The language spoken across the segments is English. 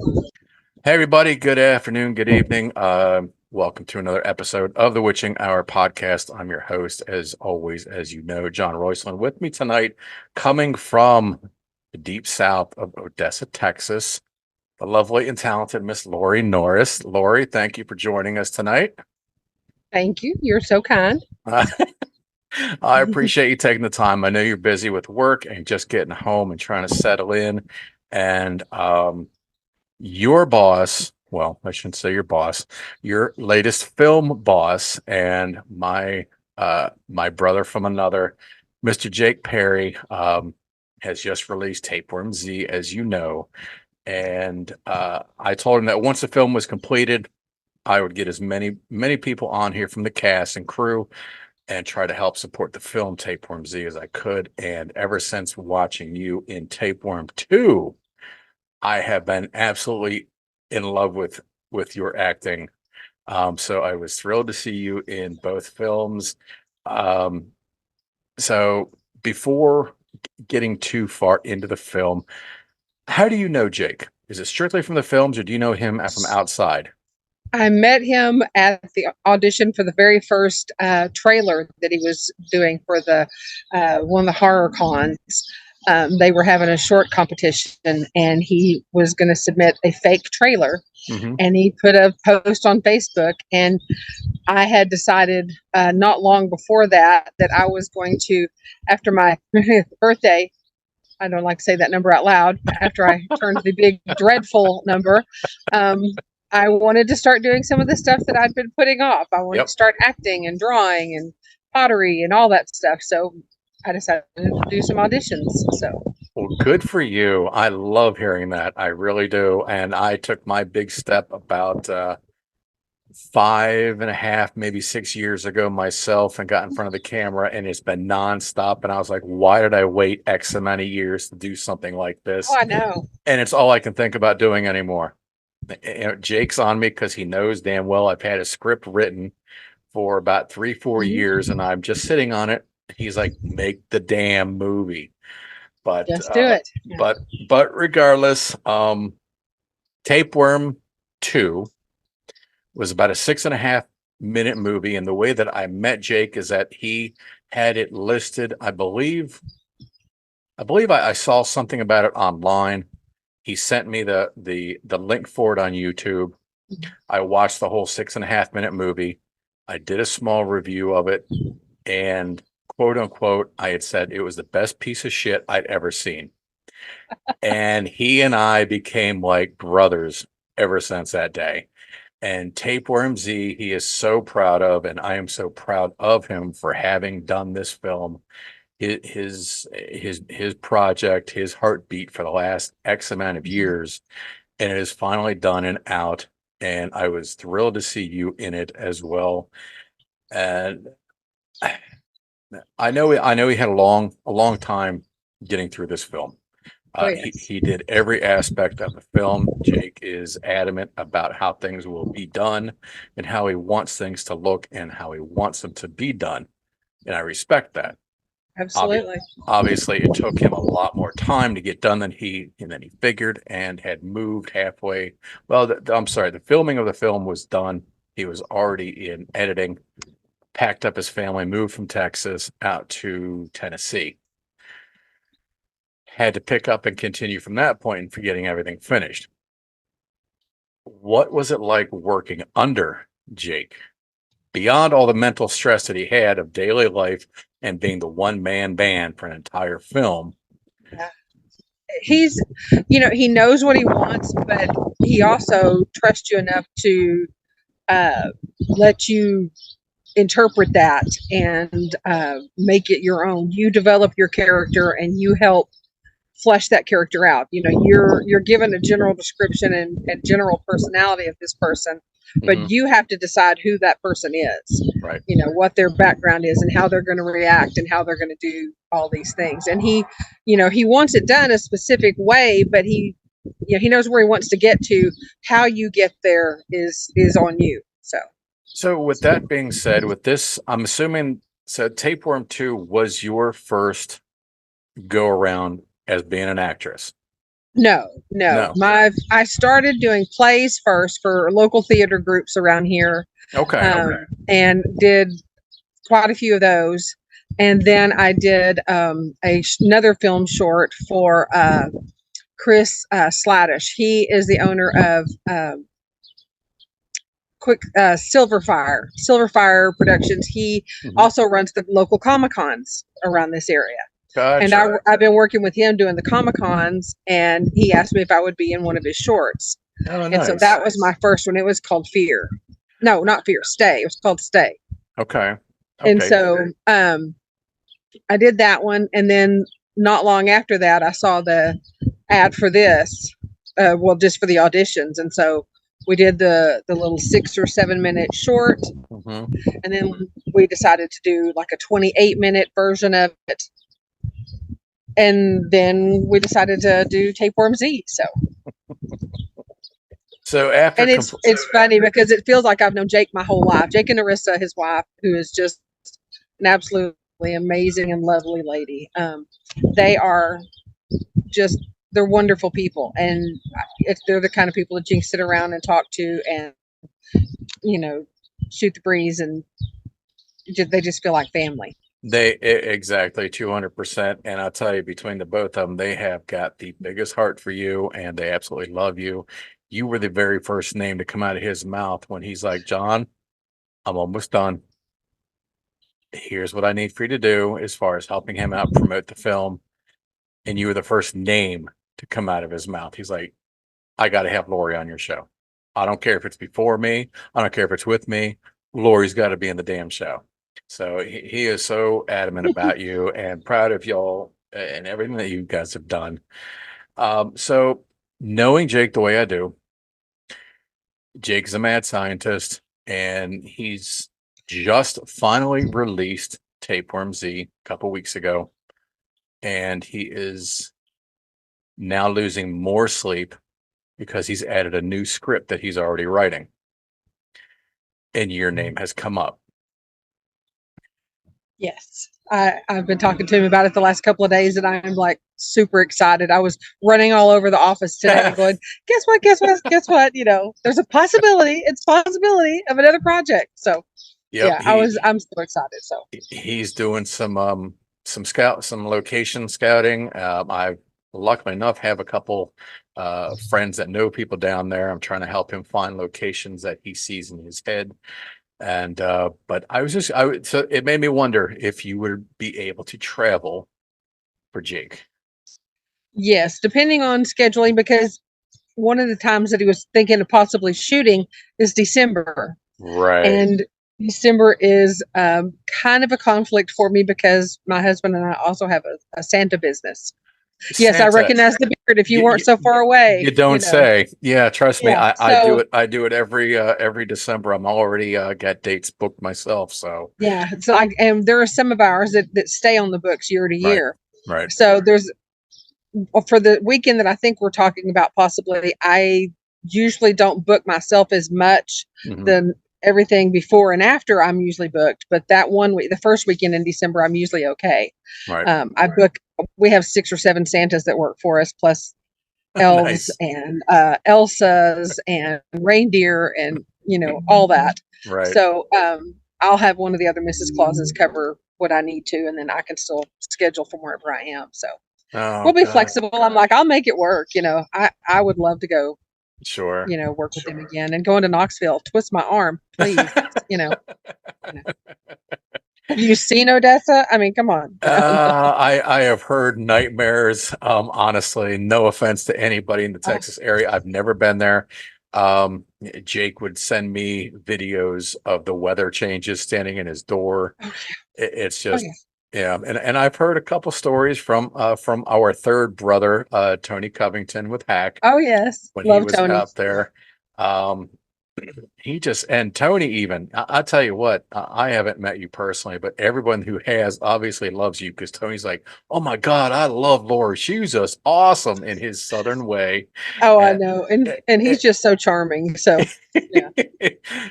Hey, everybody. Good afternoon. Good evening. Welcome to another episode of the Witching Hour podcast. I'm your host, as always, as you know, John Royceland. With me tonight, coming from the deep south of Odesa, Texas, the lovely and talented Miss Lorrie Norris. Lorrie, thank you for joining us tonight. Thank you. You're so kind. Uh, I appreciate you taking the time. I know you're busy with work and just getting home and trying to settle in. And your boss, well, I shouldn't say your boss, your latest film boss, and my brother from another, Mr. Jake Perry, has just released Tapeworm Z, as you know. And I told him that once the film was completed, I would get as many people on here from the cast and crew and try to help support the film Tapeworm Z as I could. And ever since watching you in Tapeworm 2, I have been absolutely in love with your acting. So I was thrilled to see you in both films. Um, so before getting too far into the film, how do you know Jake? Is it strictly from the films, or do you know him from outside? I met him at the audition for the very first trailer that he was doing for the one of the horror cons. They were having a short competition, and he was going to submit a fake trailer. Hmm. And he put a post on Facebook, and I had decided not long before that I was going to, after my birthday. I don't like to say that number out loud. After I turned the big dreadful number, um, I wanted to start doing some of the stuff that I'd been putting off. I wanted to Yep. start acting and drawing and pottery and all that stuff. So I decided to do some auditions. So Well, good for you. I love hearing that. I really do. And I took my big step about 5.5, maybe 6 years ago myself and got in front of the camera, and it's been nonstop. And I was like, why did I wait X amount of years to do something like oh, this? I know. And it's all I can think about doing anymore. Jake's on me because he knows damn well I've had a script written for about 3, 4 years, and I'm just sitting on it. He's like, make the damn movie. But Just do it. Yeah. but but regardless, Tapeworm 2 was about a 6.5 minute movie. And the way that I met Jake is that he had it listed. I saw something about it online. He sent me the link for it on YouTube. I watched the whole 6.5 minute movie. I did a small review of it, and quote unquote, I had said it was the best piece of shit I'd ever seen. And he and I became like brothers ever since that day. And Tapeworm Z, he is so proud of, and I am so proud of him for having done this film, his project, his heartbeat for the last X amount of years, and it is finally done and out. And I was thrilled to see you in it as well. And I know he had a long time getting through this film. Oh, He yes. he did every aspect of the film. Jake is adamant about how things will be done and how he wants things to look and how he wants them to be done. And I respect that. Obvi- Absolutely. Obviously, it took him a lot more time to get done than he figured, and had moved halfway. Well, I'm sorry, the filming of the film was done. He was already in editing, packed up his family, moved from Texas out to Tennessee. Had to pick up and continue from that point and for getting everything finished. What was it like working under Jake? Beyond all the mental stress that he had of daily life and being the one man band for an entire film. Yeah. He's, he knows what he wants, but he also trusts you enough to uh, let you interpret that and make it your own. You develop your character and you help flesh that character out. You're given a general description and general personality of this person, but Hmm. you have to decide who that person is. Right. What their background is and how they're going to react and how they're going to do all these things. And he wants it done a specific way, but he knows where he wants to get to. How you get there is on you. So So, with that being said, with this, I'm assuming so Tapeworm 2 was your first go around as being an actress. No, no. No. I started doing plays first for local theater groups around here, Okay. and did quite a few of those. And then I did another film short for Chris Sladish. He is the owner of Silver Fire Productions. He Mhm. also runs the local Comic Cons around this area. And Gotcha. I've been working with him doing the Comic Cons, and he asked me if I would be in one of his shorts. Oh, And so nice. that was my first one. It was called Fear. No, not Fear, Stay. It was called Stay. Okay. And Okay. so I did that one. And then not long after that, I saw the ad for this, well, just for the auditions. And so we did the little 6 or 7 minute short. Hmm. And then we decided to do like a 28-minute version of it. And then we decided to do Tapeworm Z. So, So after and it's funny because it feels like I've known Jake my whole life. Jake and Arissa, his wife, who is just an absolutely amazing and lovely lady. They are just they're wonderful people, and if they're the kind of people that you can sit around and talk to, and you know, shoot the breeze, and they just feel like family. exactly 200%. And I'll tell you, between the both of them, they have got the biggest heart for you and they absolutely love you. You were the very first name to come out of his mouth when he's like, John, I'm almost done. Here's what I need for you to do as far as helping him out promote the film. And you were the first name to come out of his mouth. He's like, I got to have Lorrie on your show. I don't care if it's before me. I don't care if it's with me. Lori's got to be in the damn show. So he is so adamant about you and proud of y'all and everything that you guys have done. So knowing Jake the way I do, Jake's a mad scientist and he's just finally released Tapeworm Z a couple weeks ago. And he is now losing more sleep because he's added a new script that he's already writing. And your name has come up. Yes. I've been talking to him about it the last couple of days, and I'm like super excited. I was running all over the office today going, guess what? Guess what? Guess what? You know, there's a possibility. It's a possibility of another project. So Yep, yeah, I'm so excited. So he's doing some location scouting. I luckily enough have a couple friends that know people down there. I'm trying to help him find locations that he sees in his head. And but so it made me wonder if you would be able to travel for Jake. yes, depending on scheduling, because one of the times that he was thinking of possibly shooting is December. Right. And December is kind of a conflict for me because my husband and I also have a Santa business. Yes, I Santa, recognize the beard if you you, weren't you, so far you away, don't say. Yeah, trust me. Yeah. I do So it. I do it every December. I'm already got dates booked myself. So yeah, it's like, and there are some of ours that stay on the books year to right, year. right. So there's for the weekend that I think we're talking about possibly, I usually don't book myself as much Hmm. than everything before and after I'm usually booked. But that one week, the first weekend in December, I'm usually okay. Right. I book, we have 6 or 7 Santas that work for us, plus elves Nice. and Elsas and reindeer and, you know, all that. Right. So I'll have one of the other Mrs. Clauses cover what I need to, and then I can still schedule from wherever I am. So Oh we'll be God. flexible. I'm like, I'll make it work. You know, I would love to go, Sure. you know, work with him again and going to Knoxville, twist my arm, please. You know, you know. Have you seen Odessa? I mean, come on. You know? I have heard nightmares. Honestly, no offense to anybody in the Oh, Texas area. I've never been there. Jake would send me videos of the weather changes standing in his door. oh, It's oh just, yeah. yeah. And I've heard a couple stories from our third brother, Tony Covington with Hack Oh yes. when he Love was Tony. out there. Um, he just, and Tony even, I tell you what, I haven't met you personally, but everyone who has obviously loves you because Tony's like, oh my God, I love Laura. She was just awesome in his Southern way. Oh, I And, know. And he's just so charming. So yeah.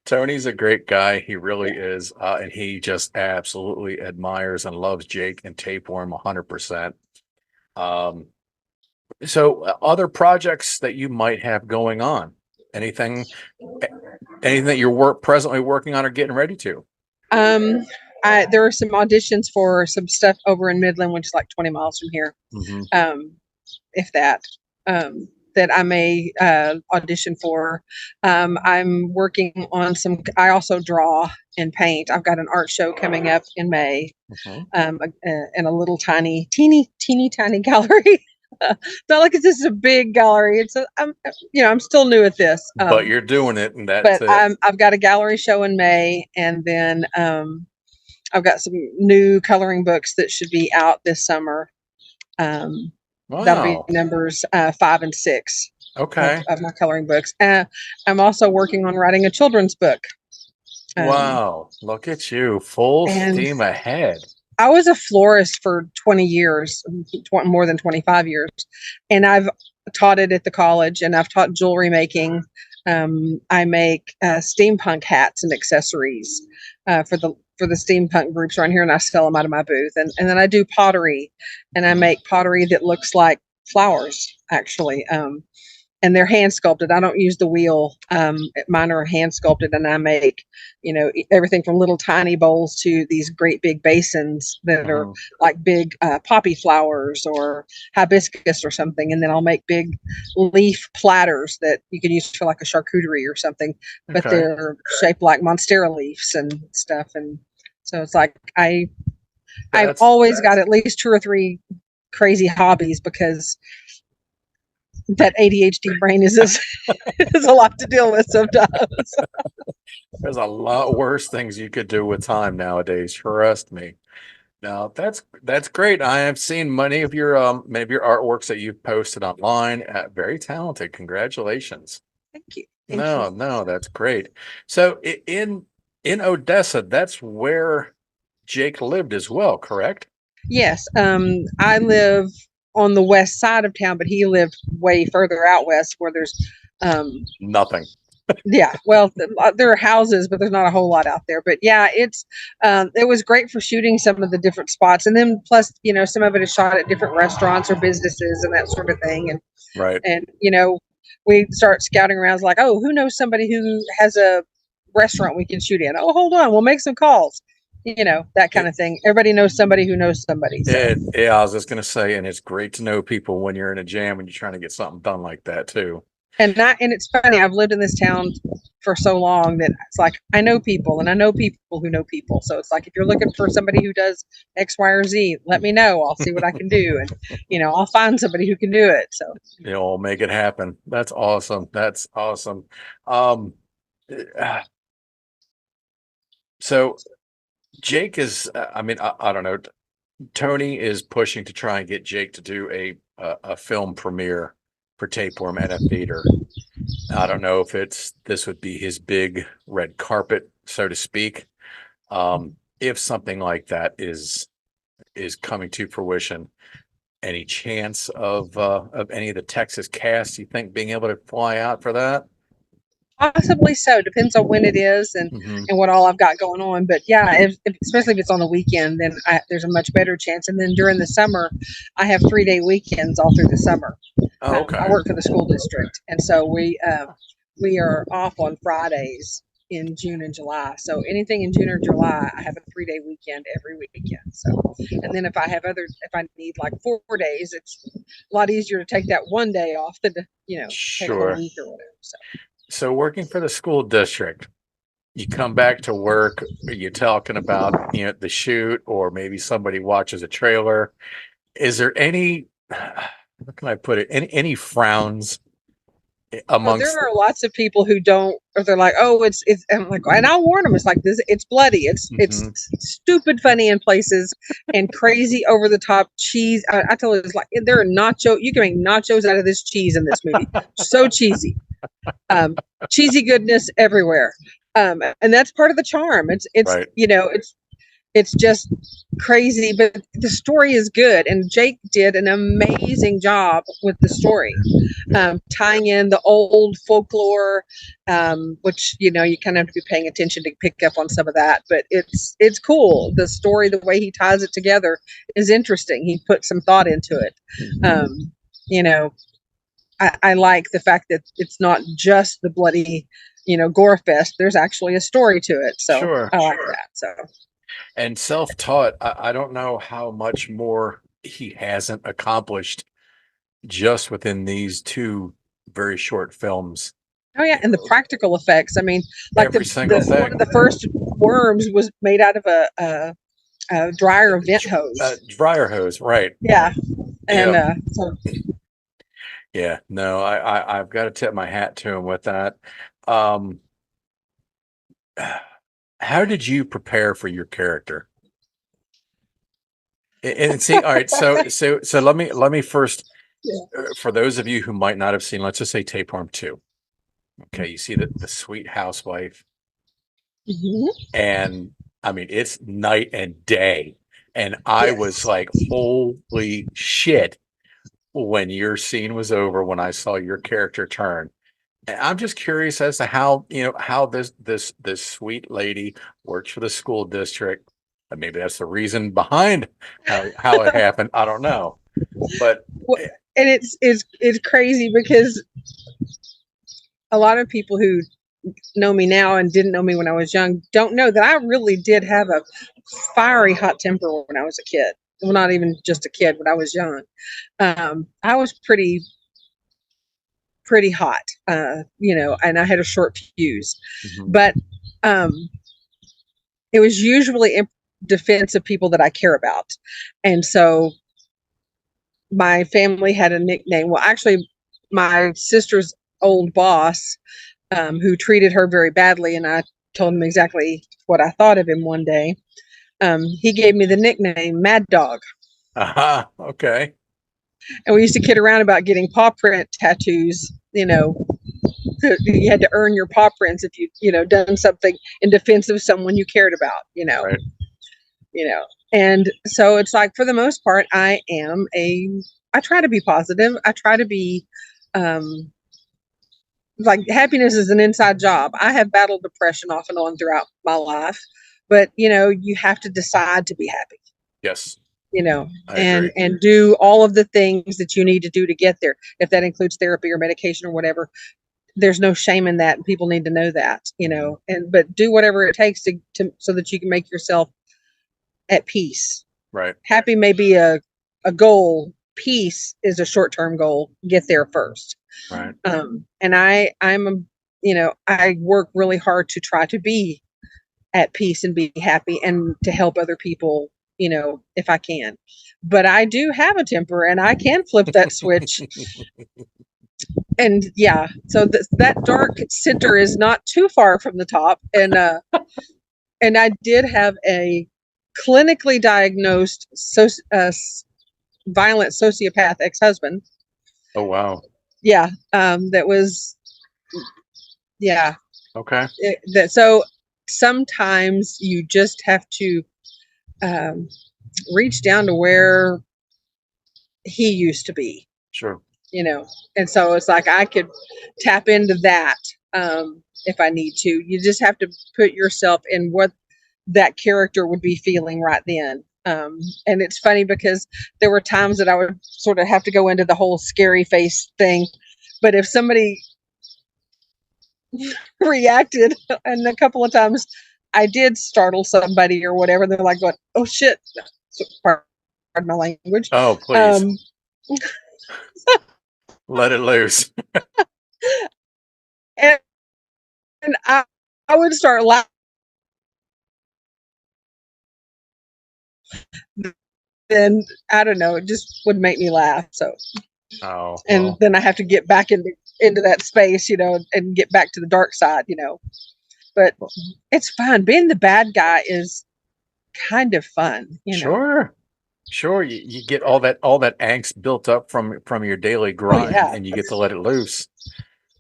Tony's a great guy. He really is. And he just absolutely admires and loves Jake and Tapeworm 100%. Um, So other projects that you might have going on, anything, anything that you're presently working on or getting ready to? Um, there are some auditions for some stuff over in Midland, which is like 20 miles from here. Hmm. Um, if that, that I may audition for. I'm working on some. I also draw and paint. I've got an art show coming up in May, Hmm. in a little teeny tiny gallery. Not like this is a big gallery. I'm still new at this. But you're doing it, and that's But it. I've got a gallery show in May, and then I've got some new coloring books that should be out this summer. Um, that'll be Wow. numbers 5 and 6 Okay. of my coloring books. I'm also working on writing a children's book. Um, Wow. Look at you, full and steam ahead. I was a florist for 20 years, more than 25 years, and I've taught it at the college, and I've taught jewelry making. I make steampunk hats and accessories for the steampunk groups around here, and I sell them out of my booth. And then I do pottery, and I make pottery that looks like flowers, actually. And they're hand sculpted. I don't use the wheel. Mine are hand sculpted, and I make, everything from little tiny bowls to these great big basins that are Mhm. like big poppy flowers or hibiscus or something. And then I'll make big leaf platters that you can use for like a charcuterie or something, but Okay. they're shaped like monstera leaves and stuff. And so it's like I've That's always got at least 2 or 3 crazy hobbies because that ADHD brain is a lot to deal with sometimes. there's a lot worse things you could do with time nowadays. Trust me. Now that's great. I have seen many of your artworks that you've posted online. Very talented. Congratulations. Thank you. Thank you. No, no, that's great. So in Odessa, that's where Jake lived as well, correct? Yes, I live on the west side of town, but he lived way further out west where there's, um, Nothing. yeah, well, there are houses, but there's not a whole lot out there. But yeah, it was great for shooting some of the different spots, and then plus, some of it is shot at different restaurants or businesses and that sort of thing. And Right. and we start scouting around. It's like, oh, who knows somebody who has a restaurant we can shoot in? Oh, hold on, we'll make some calls. That kind It, of thing. Everybody knows somebody who knows somebody. So yeah, I was just gonna say, and it's great to know people when you're in a jam and you're trying to get something done like that too. and it's funny. I've lived in this town for so long that it's like I know people, and I know people who know people. So it's like if you're looking for somebody who does X, Y, or Z, let me know. I'll see what I can do, and I'll find somebody who can do it. So You'll make it happen. That's awesome. That's awesome. Um, uh, so Jake is, I mean, I don't know. Tony is pushing to try and get Jake to do a film premiere for Tapeworm at a theater. I don't know if this would be his big red carpet, so to speak. If something like that is coming to fruition, any chance of any of the Texas cast you think being able to fly out for that? possibly so. Depends on when it is and Hmm. and what all I've got going on. But yeah, especially if it's on the weekend, then there's a much better chance. And then during the summer, I have 3-day weekends all through the summer. Oh, I okay. work for the school district, and so we are off on Fridays in June and July. So anything in June or July, I have a 3-day weekend every weekend. So, and then if I need like 4 days, it's a lot easier to take that one day off than to take a whole Sure. week or whatever. So. So working for the school district, you come back to work, you're talking about, the shoot, or maybe somebody watches a trailer. Is there any, how can I put it, any frowns Oh, there amongst? are lots of people who don't, or they're like, "Oh, it's." And I'm like, and I'll warn them. It's like this. It's bloody. It's Mhm. stupid funny in places, and crazy over the top cheese. I tell you, it's like there are nacho. You can make nachos out of this cheese in this movie. So cheesy, um, cheesy goodness everywhere, and that's part of the charm. Right. It's just crazy, but the story is good. And Jake did an amazing job with the story, tying in the old folklore, which you kind of have to be paying attention to pick up on some of that. But it's cool. The story, the way he ties it together, is interesting. He put some thought into it. Mhm. Um, you know, I like the fact that it's not just the bloody, gore fest. There's actually a story to it. So Sure. I like that. So And self-taught, I don't know how much more he hasn't accomplished just within these two very short films. oh yeah, You and the know, practical effects. I mean, like every single one of thing. the first worms was made out of a dryer vent hose. Dryer hose, right? Yeah, and Yeah, so yeah. No, I've got to tip my hat to him with that. Um, how did you prepare for your character? And see, all right, so let me first, yeah. for those of you who might not have seen, let's just say Tapeworm 2. Okay, you see the sweet housewife, Mhm. and I mean it's night and day. And I was Yes. like, holy shit, when your scene was over, when I saw your character turn. And I'm just curious as to how, how this sweet lady works for the school district. And maybe that's the reason behind how it happened. I don't know. But Well, eh, and it's crazy because a lot of people who know me now and didn't know me when I was young don't know that I really did have a fiery hot temper when I was a kid. Well, not even just a kid, when I was young. I was pretty hot, and I had a short fuse. mhm, But um, it was usually in defense of people that I care about. And so my family had a nickname. Well, actually, my sister's old boss, who treated her very badly, and I told him exactly what I thought of him one day. He gave me the nickname Mad Dog. aha, okay, And we used to kid around about getting paw print tattoos. You had to earn your paw prints if done something in defense of someone you cared about. right, You know. And so it's like, for the most part, I try to be positive. I try to be, um, like, happiness is an inside job. I have battled depression off and on throughout my life, but you have to decide to be happy, yes, you know, I and agree. do all of the things that you need to do to get there. If that includes therapy or medication or whatever, there's no shame in that, and people need to know that, Mhm, but do whatever it takes to so that you can make yourself at peace. right, Happy may be a goal. Peace is a short-term goal. Get there first. right, And I work really hard to try to be at peace and be happy and to help other people, if I can. But I do have a temper and I can flip that switch. And yeah, so that dark center is not too far from the top. And I did have a clinically diagnosed violent sociopath ex-husband. oh wow, Yeah, that was, yeah. okay, So sometimes you just have to um, reach down to where he used to be, sure, you know. And so it's like I could tap into that, if I need to. You just have to put yourself in what that character would be feeling right then. And it's funny because there were times that I would sort of have to go into the whole scary face thing. But if somebody reacted, and a couple of times I did startle somebody or whatever, they're like going, "Oh shit!" So, pardon my language. oh please, Um, let it loose. and, and I would start laughing. Then I don't know, it just would make me laugh. So, Oh and well, then I have to get back into that space, and get back to the dark side. But it's fun. Being the bad guy is kind of fun. sure. Sure, you get all that angst built up from your daily Oh grind, yeah. and you get to let it loose.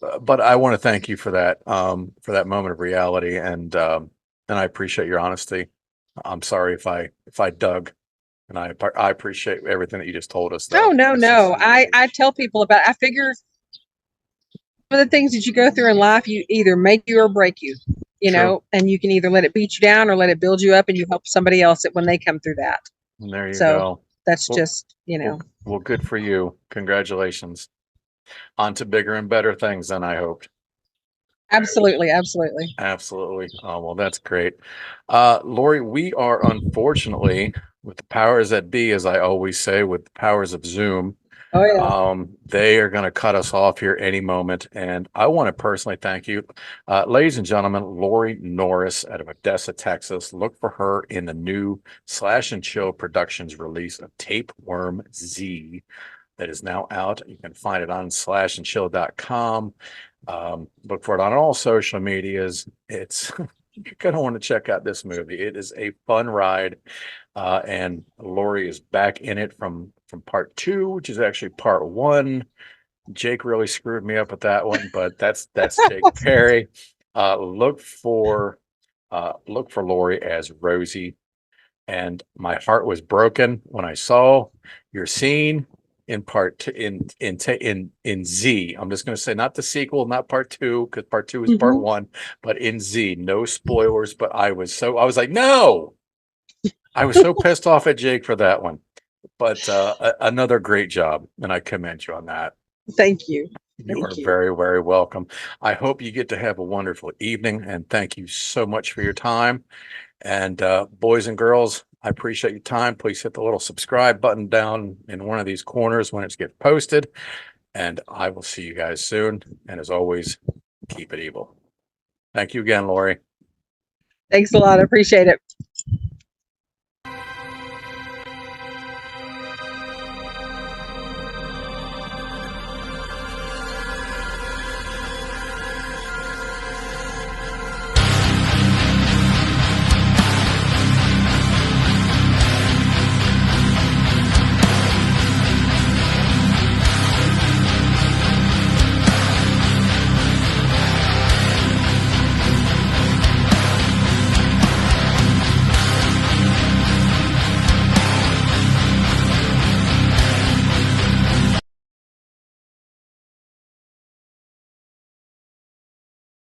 But I want to thank you for that moment of reality, and I appreciate your honesty. I'm sorry if I dug, and I appreciate everything that you just told us, Oh though. no, This is no. I tell people about. I figure some of the things that you go through in life, you either make you or break you. true, And you can either let it beat you down or let it build you up, and you help somebody else when they come through that. and there you So go. that's Well, just, well, good for you. Congratulations. On to bigger and better things than I hoped. absolutely, absolutely. Absolutely. Oh, well, that's great. Lori, we are unfortunately with the powers that be, as I always say, with the powers of Zoom, Oh yeah. they are going to cut us off here any moment. And I want to personally thank you. Ladies and gentlemen, Lorrie Norris out of Odesa, Texas. Look for her in the new Slash and Chill Productions release of Tapeworm Z that is now out. You can find it on slashandchill.com. Look for it on all social medias. It's you're going to want to check out this movie. It is a fun ride. And Lori is back in it from part two, which is actually part one. Jake really screwed me up with that one, but that's Jake Perry. Look for Lori as Rosie. And my heart was broken when I saw your scene in part two, in Z. I'm just going to say not the sequel, not part two, because part two is part Mhm. one, but in Z. No spoilers, but I was like, no, I was so pissed off at Jake for that one. But another great job, and I commend you on that. Thank you. You are Thank you. very, very welcome. I hope you get to have a wonderful evening, and thank you so much for your time. And boys and girls, I appreciate your time. Please hit the little subscribe button down in one of these corners when it gets posted. And I will see you guys soon. And as always, keep it evil. Thank you again, Lori. Thanks a lot. I appreciate it.